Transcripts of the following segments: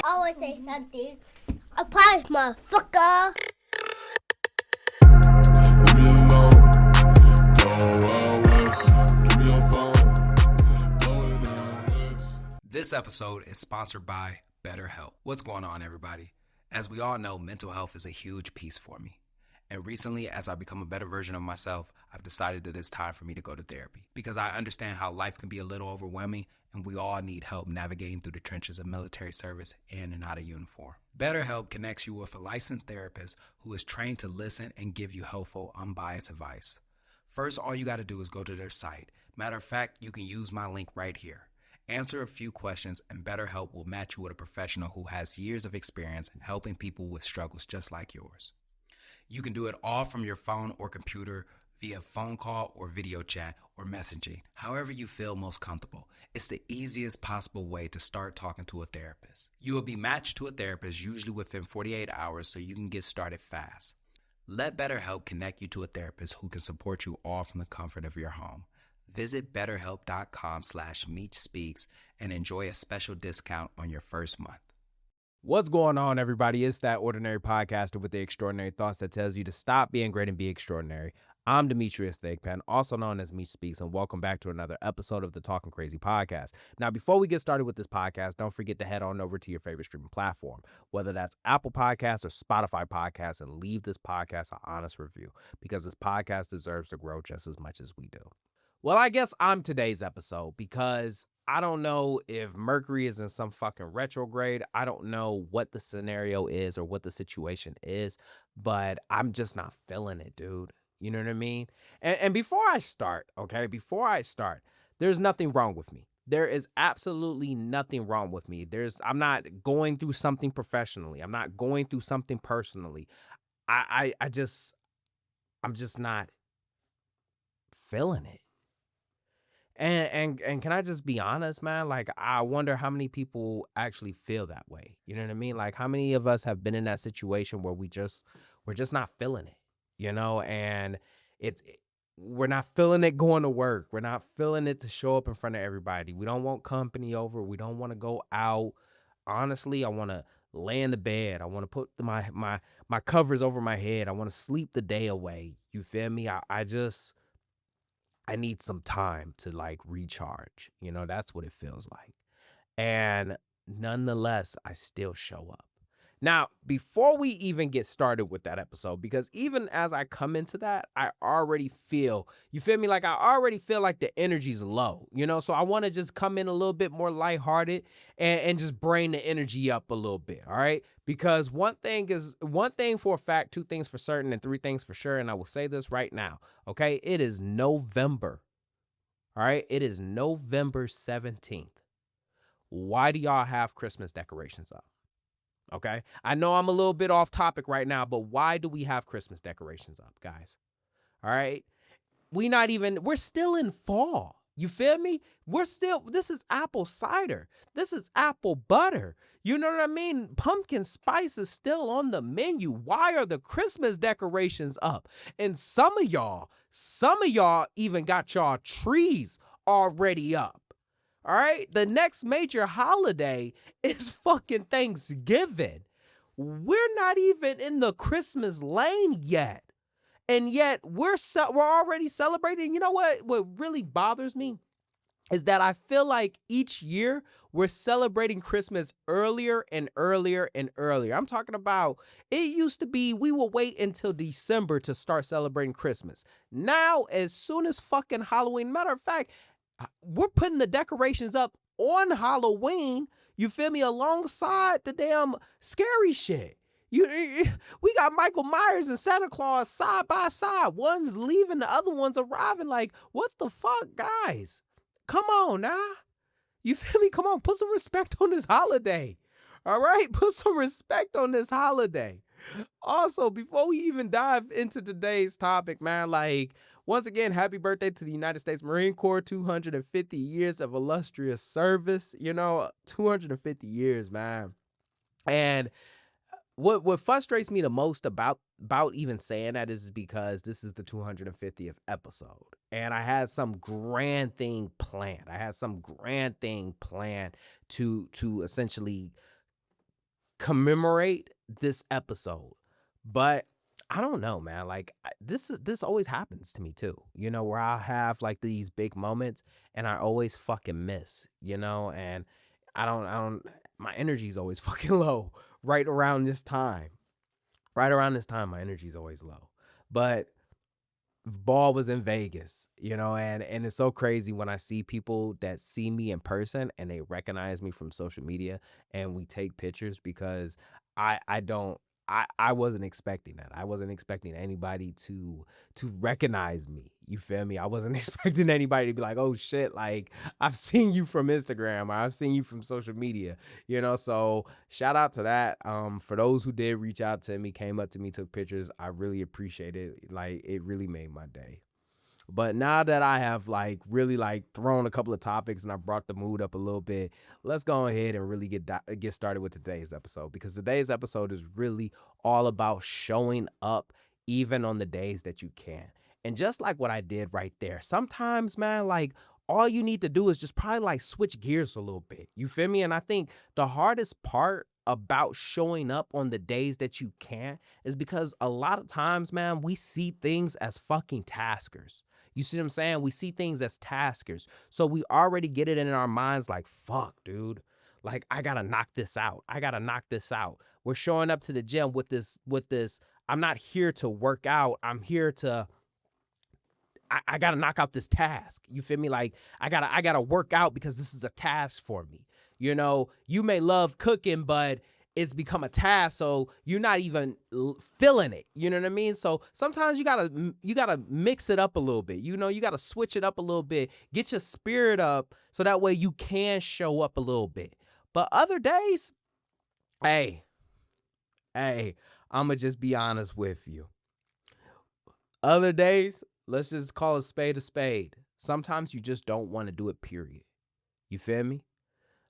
Always say something. A prize, motherfucker. This episode is sponsored by BetterHelp. What's going on, everybody? As we all know, mental health is a huge piece for me. And recently, as I become a better version of myself, I've decided that it's time for me to go to therapy because I understand how life can be a little overwhelming and we all need help navigating through the trenches of military service in and out of uniform. BetterHelp connects you with a licensed therapist who is trained to listen and give you helpful, unbiased advice. First, all you got to do is go to their site. Matter of fact, you can use my link right here. Answer a few questions and BetterHelp will match you with a professional who has years of experience helping people with struggles just like yours. You can do it all from your phone or computer via phone call or video chat or messaging, however you feel most comfortable. It's the easiest possible way to start talking to a therapist. You will be matched to a therapist usually within 48 hours so you can get started fast. Let BetterHelp connect you to a therapist who can support you all from the comfort of your home. Visit betterhelp.com/MeechSpeaks and enjoy a special discount on your first month. What's going on, everybody? It's that ordinary podcaster with the extraordinary thoughts that tells you to stop being great and be extraordinary. I'm Demetrius Thigpen, also known as Meech Speaks, and welcome back to another episode of the Talking Crazy podcast. Now, before we get started with this podcast, don't forget to head on over to your favorite streaming platform, whether that's Apple Podcasts or Spotify Podcasts, and leave this podcast an honest review because this podcast deserves to grow just as much as we do. Well, I guess I'm today's episode because I don't know if Mercury is in some fucking retrograde. I don't know what the scenario is or what the situation is, but I'm just not feeling it, dude. You know what I mean? And before I start, there's nothing wrong with me. There is absolutely nothing wrong with me. I'm not going through something professionally. I'm not going through something personally. I'm just not feeling it. And can I just be honest, man? Like, I wonder how many people actually feel that way. You know what I mean? Like, how many of us have been in that situation where we're just not feeling it, you know? And we're not feeling it going to work. We're not feeling it to show up in front of everybody. We don't want company over. We don't want to go out. Honestly, I want to lay in the bed. I want to put my covers over my head. I want to sleep the day away. You feel me? I need some time to like recharge. You know, that's what it feels like. And nonetheless, I still show up. Now, before we even get started with that episode, because even as I come into that, I already feel, you feel me? Like I already feel like the energy's low, you know? So I want to just come in a little bit more lighthearted and just bring the energy up a little bit. All right. Because one thing for a fact, two things for certain, and three things for sure. And I will say this right now. Okay. It is November. All right. It is November 17th. Why do y'all have Christmas decorations up? Okay. I know I'm a little bit off topic right now, but why do we have Christmas decorations up, guys? All right. We're still in fall. You feel me? This is apple cider. This is apple butter. You know what I mean? Pumpkin spice is still on the menu. Why are the Christmas decorations up? And some of y'all even got y'all trees already up. All right, the next major holiday is fucking Thanksgiving. We're not even in the Christmas lane yet. And yet we're already celebrating. You know what really bothers me is that I feel like each year we're celebrating Christmas earlier and earlier and earlier. I'm talking about it used to be we will wait until December to start celebrating Christmas. Now, as soon as fucking Halloween, matter of fact, we're putting the decorations up on Halloween, you feel me, alongside the damn scary shit. We got Michael Myers and Santa Claus side by side. One's leaving, the other one's arriving. Like, what the fuck, guys? Come on now. You feel me? Come on, put some respect on this holiday. All right? Put some respect on this holiday. Also, before we even dive into today's topic, man, like, once again, happy birthday to the United States Marine Corps, 250 years of illustrious service, 250 years, man. And what frustrates me the most about even saying that is because this is the 250th episode, and I had some grand thing planned. To essentially commemorate this episode, but I don't know, man. Like this always happens to me too. Where I'll have like these big moments, and I always fucking miss. And I don't. My energy's always fucking low right around this time. Right around this time, my energy's always low. But ball was in Vegas, and it's so crazy when I see people that see me in person and they recognize me from social media and we take pictures because I don't I wasn't expecting that. I wasn't expecting anybody to recognize me. You feel me? I wasn't expecting anybody to be like, "Oh shit, like I've seen you from Instagram or I've seen you from social media." So shout out to that. For those who did reach out to me, came up to me, took pictures, I really appreciate it. Like it really made my day. But now that I have like really like thrown a couple of topics and I brought the mood up a little bit, let's go ahead and really get started with today's episode, because today's episode is really all about showing up even on the days that you can. And just like what I did right there, sometimes, man, like all you need to do is just probably like switch gears a little bit. You feel me? And I think the hardest part about showing up on the days that you can't is because a lot of times, man, we see things as fucking taskers. You see what I'm saying? We see things as taskers. So we already get it in our minds like, fuck, dude. Like, I gotta knock this out. We're showing up to the gym with this. I'm not here to work out. I'm here to I gotta knock out this task. You feel me? Like I gotta work out because this is a task for me. You may love cooking, but it's become a task, so you're not even feeling it. You know what I mean? So sometimes you gotta mix it up a little bit. You gotta switch it up a little bit, get your spirit up, so that way you can show up a little bit. But other days, hey, I'ma just be honest with you. Other days, let's just call a spade a spade. Sometimes you just don't want to do it, period. You feel me?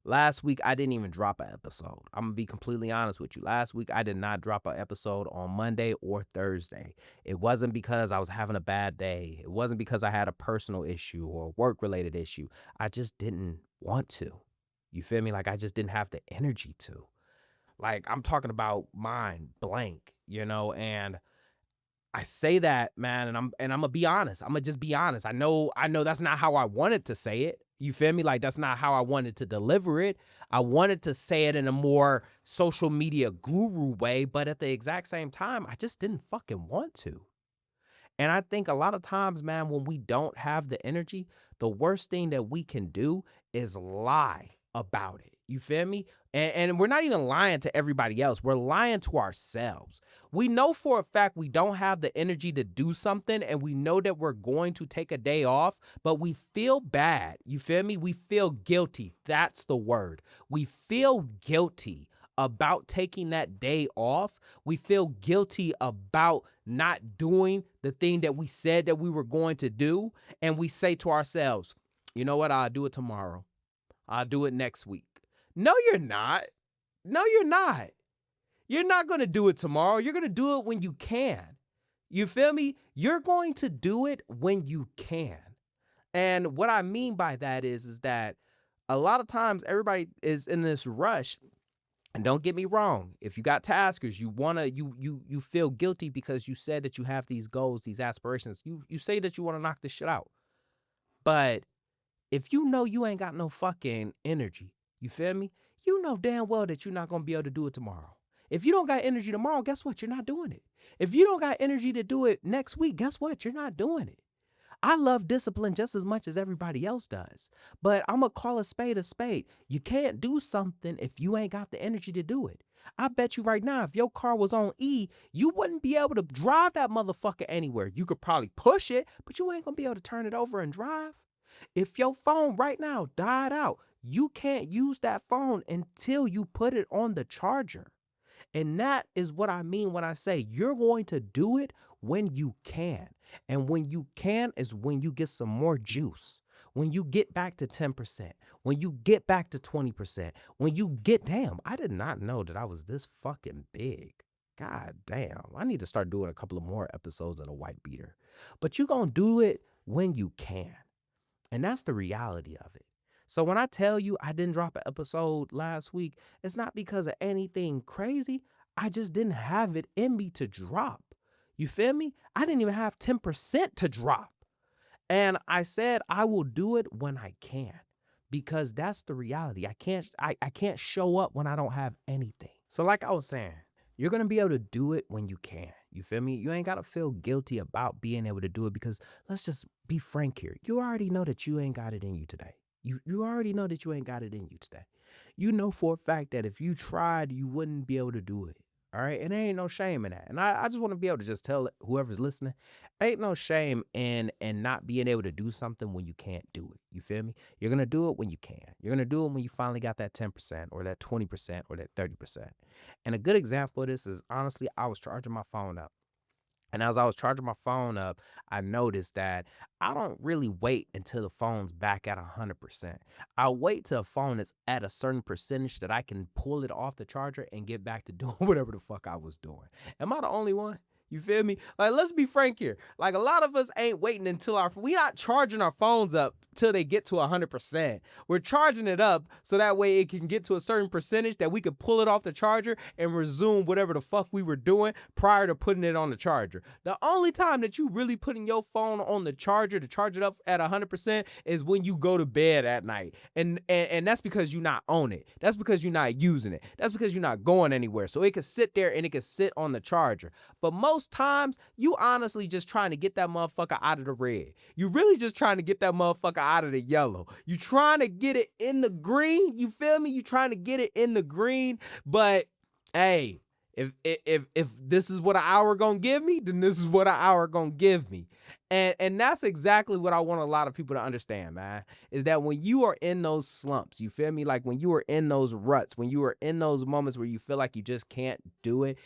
Last week, I didn't even drop an episode. I'm going to be completely honest with you. Last week, I did not drop an episode on Monday or Thursday. It wasn't because I was having a bad day. It wasn't because I had a personal issue or a work-related issue. I just didn't want to. You feel me? Like, I just didn't have the energy to. Like, I'm talking about mind blank, and I say that, man, and I'm gonna be honest. I'm gonna just be honest. I know that's not how I wanted to say it. You feel me? Like that's not how I wanted to deliver it. I wanted to say it in a more social media guru way, but at the exact same time, I just didn't fucking want to. And I think a lot of times, man, when we don't have the energy, the worst thing that we can do is lie about it. You feel me? And we're not even lying to everybody else. We're lying to ourselves. We know for a fact we don't have the energy to do something, and we know that we're going to take a day off, but we feel bad. You feel me? We feel guilty. That's the word. We feel guilty about taking that day off. We feel guilty about not doing the thing that we said that we were going to do. And we say to ourselves, you know what? I'll do it tomorrow. I'll do it next week. No, you're not. No, you're not. You're not going to do it tomorrow. You're going to do it when you can. You feel me? You're going to do it when you can. And what I mean by that is that a lot of times everybody is in this rush. And don't get me wrong, if you got taskers, you feel guilty because you said that you have these goals, these aspirations. You say that you want to knock this shit out. But if you know you ain't got no fucking energy, you feel me? You know damn well that you're not going to be able to do it tomorrow. If you don't got energy tomorrow, guess what? You're not doing it. If you don't got energy to do it next week, guess what? You're not doing it. I love discipline just as much as everybody else does. But I'm going to call a spade a spade. You can't do something if you ain't got the energy to do it. I bet you right now, if your car was on E, you wouldn't be able to drive that motherfucker anywhere. You could probably push it, but you ain't going to be able to turn it over and drive. If your phone right now died out, you can't use that phone until you put it on the charger. And that is what I mean when I say you're going to do it when you can. And when you can is when you get some more juice. when you get back to 10%, when you get back to 20%, when you get, damn, I did not know that I was this fucking big. God damn, I need to start doing a couple of more episodes of the white beater. But you gonna do it when you can. And that's the reality of it. So when I tell you I didn't drop an episode last week, it's not because of anything crazy. I just didn't have it in me to drop. You feel me? I didn't even have 10% to drop. And I said I will do it when I can, because that's the reality. I can't show up when I don't have anything. So like I was saying, you're going to be able to do it when you can. You feel me? You ain't got to feel guilty about being able to do it, because let's just be frank here. You already know that you ain't got it in you today. You already know that you ain't got it in you today. You know for a fact that if you tried, you wouldn't be able to do it. All right. And there ain't no shame in that. And I just want to be able to just tell whoever's listening, ain't no shame in not being able to do something when you can't do it. You feel me? You're going to do it when you can. You're going to do it when you finally got that 10% or that 20% or that 30%. And a good example of this is, honestly, I was charging my phone up. And as I was charging my phone up, I noticed that I don't really wait until the phone's back at 100%. I wait till the phone is at a certain percentage that I can pull it off the charger and get back to doing whatever the fuck I was doing. Am I the only one? You feel me? Like, let's be frank here. Like, a lot of us ain't waiting until we not charging our phones up till they get to 100%. We're charging it up so that way it can get to a certain percentage that we could pull it off the charger and resume whatever the fuck we were doing prior to putting it on the charger. The only time that you really putting your phone on the charger to charge it up at 100% is when you go to bed at night. And that's because you're not on it. That's because you're not using it. That's because you're not going anywhere. So it could sit there and it could sit on the charger. But most times, you honestly just trying to get that motherfucker out of the red. You really just trying to get that motherfucker out of the yellow. You trying to get it in the green. You feel me? You trying to get it in the green. But hey, if this is what an hour gonna give me, then this is what an hour gonna give me. And that's exactly what I want a lot of people to understand, man, is that when you are in those slumps, you feel me? Like when you are in those ruts, when you are in those moments where you feel like you just can't do it,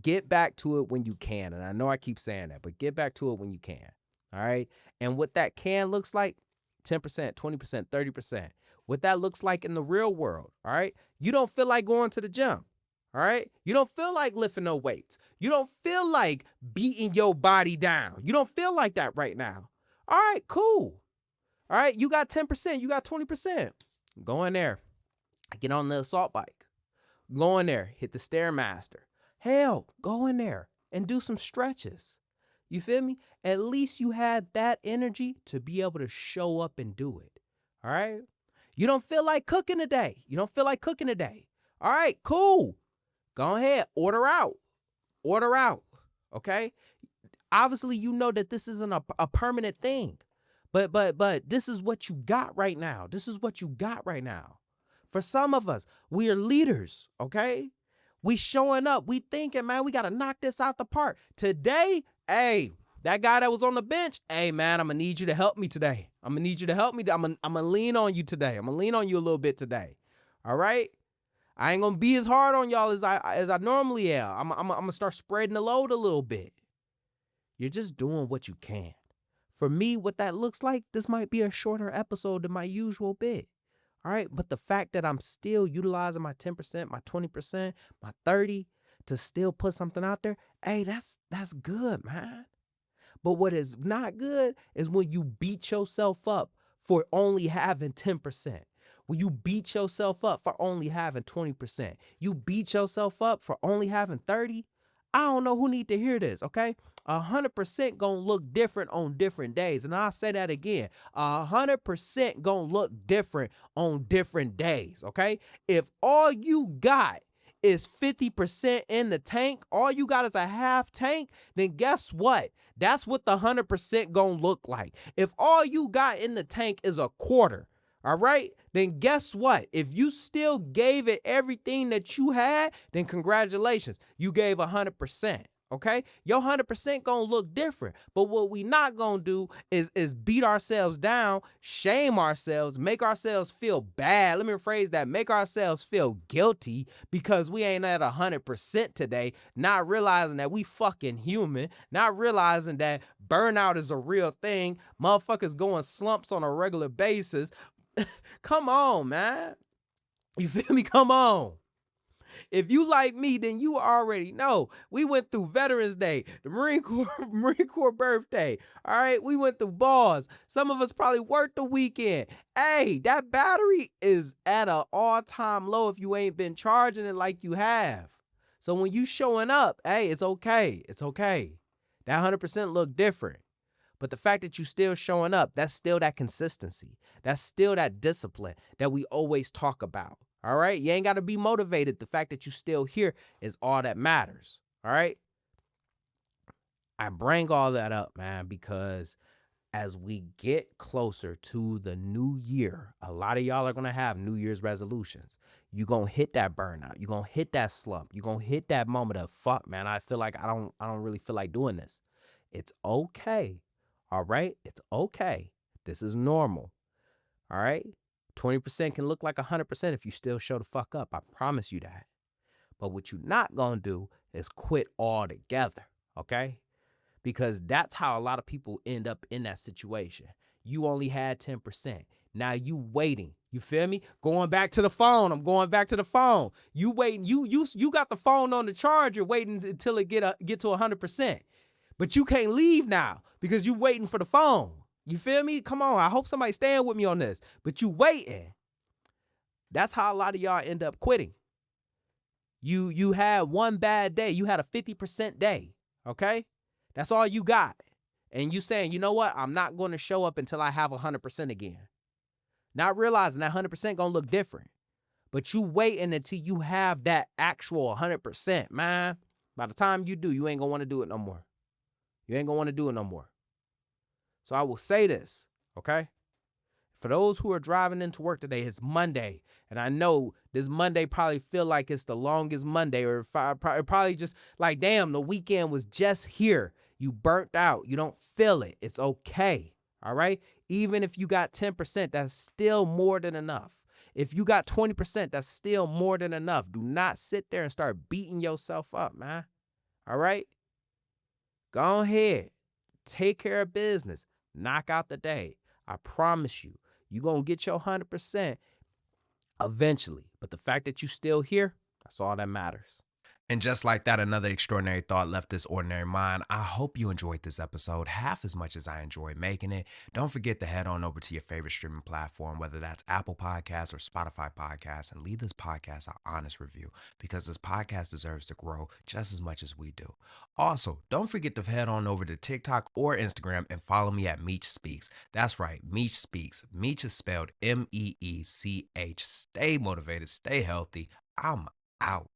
get back to it when you can. And I know I keep saying that, but get back to it when you can. All right. And what that can looks like, 10%, 20%, 30%. What that looks like in the real world. All right. You don't feel like going to the gym. All right. You don't feel like lifting no weights. You don't feel like beating your body down. You don't feel like that right now. All right, cool. All right. You got 10%. You got 20%. Go in there. Get on the assault bike. Go in there. Hit the Stairmaster. Hell, go in there and do some stretches. You feel me? At least you had that energy to be able to show up and do it. All right? You don't feel like cooking today. You don't feel like cooking today. All right, cool. Go ahead. Order out. Order out. Okay? Obviously, you know that this isn't a permanent thing. But this is what you got right now. This is what you got right now. For some of us, we are leaders, okay? We showing up. We thinking, man, we got to knock this out the park. Today, hey, that guy that was on the bench, hey, man, I'm going to need you to help me today. I'm going to need you to help me. I'm going to lean on you today. I'm going to lean on you a little bit today. All right? I ain't going to be as hard on y'all as I normally am. I'm going to start spreading the load a little bit. You're just doing what you can. For me, what that looks like, this might be a shorter episode than my usual bit. All right. But the fact that I'm still utilizing my 10%, my 20%, my 30% to still put something out there, hey, that's good, man. But what is not good is when you beat yourself up for only having 10%. When you beat yourself up for only having 20%. You beat yourself up for only having 30%. I don't know who need to hear this, okay? 100% gonna look different on different days. And I'll say that again. 100% gonna look different on different days, okay? If all you got is 50% in the tank, all you got is a half tank, then guess what? That's what the 100% gonna look like. If all you got in the tank is a quarter, all right, then guess what? If you still gave it everything that you had, then congratulations, you gave 100%. Okay, your 100% gonna look different. But what we not gonna do is beat ourselves down, shame ourselves, make ourselves feel bad. Let me rephrase that: make ourselves feel guilty because we ain't at 100% today. Not realizing that we fucking human. Not realizing that burnout is a real thing. Motherfuckers going slumps on a regular basis. Come on, man. You feel me? Come on. If you like me, then you already know. We went through Veterans Day, the Marine Corps birthday. All right, we went through balls. Some of us probably worked the weekend. Hey, that battery is at an all-time low if you ain't been charging it like you have. So when you showing up, hey, it's okay. It's okay. That 100% look different. But the fact that you still showing up, that's still that consistency. That's still that discipline that we always talk about. All right? You ain't got to be motivated. The fact that you still here is all that matters. All right? I bring all that up, man, because as we get closer to the new year, a lot of y'all are going to have New Year's resolutions. You're going to hit that burnout. You're going to hit that slump. You're going to hit that moment of, fuck, man, I feel like I don't really feel like doing this. It's okay. All right? It's okay. This is normal. All right? 20% can look like 100% if you still show the fuck up. I promise you that. But what you're not going to do is quit altogether. Okay? Because that's how a lot of people end up in that situation. You only had 10%. Now you waiting. You feel me? Going back to the phone. I'm going back to the phone. You waiting. You got the phone on the charger waiting until it get to 100%. But you can't leave now because you waiting for the phone. You feel me? Come on. I hope somebody's staying with me on this. But you waiting. That's how a lot of y'all end up quitting. You had one bad day. You had a 50% day. Okay? That's all you got. And you saying, you know what? I'm not going to show up until I have 100% again. Not realizing that 100% going to look different. But you waiting until you have that actual 100%, man. By the time you do, you ain't going to want to do it no more. You ain't going to want to do it no more. So I will say this, okay? For those who are driving into work today, it's Monday. And I know this Monday probably feel like it's the longest Monday, or probably just like, damn, the weekend was just here. You burnt out. You don't feel it. It's okay, all right? Even if you got 10%, that's still more than enough. If you got 20%, that's still more than enough. Do not sit there and start beating yourself up, man, all right? Go ahead. Take care of business. Knock out the day. I promise you, you're going to get your 100% eventually. But the fact that you still here, that's all that matters. And just like that, another extraordinary thought left this ordinary mind. I hope you enjoyed this episode half as much as I enjoyed making it. Don't forget to head on over to your favorite streaming platform, whether that's Apple Podcasts or Spotify Podcasts, and leave this podcast an honest review, because this podcast deserves to grow just as much as we do. Also, don't forget to head on over to TikTok or Instagram and follow me at Meech Speaks. That's right, Meech Speaks. Meech is spelled M-E-E-C-H. Stay motivated, stay healthy. I'm out.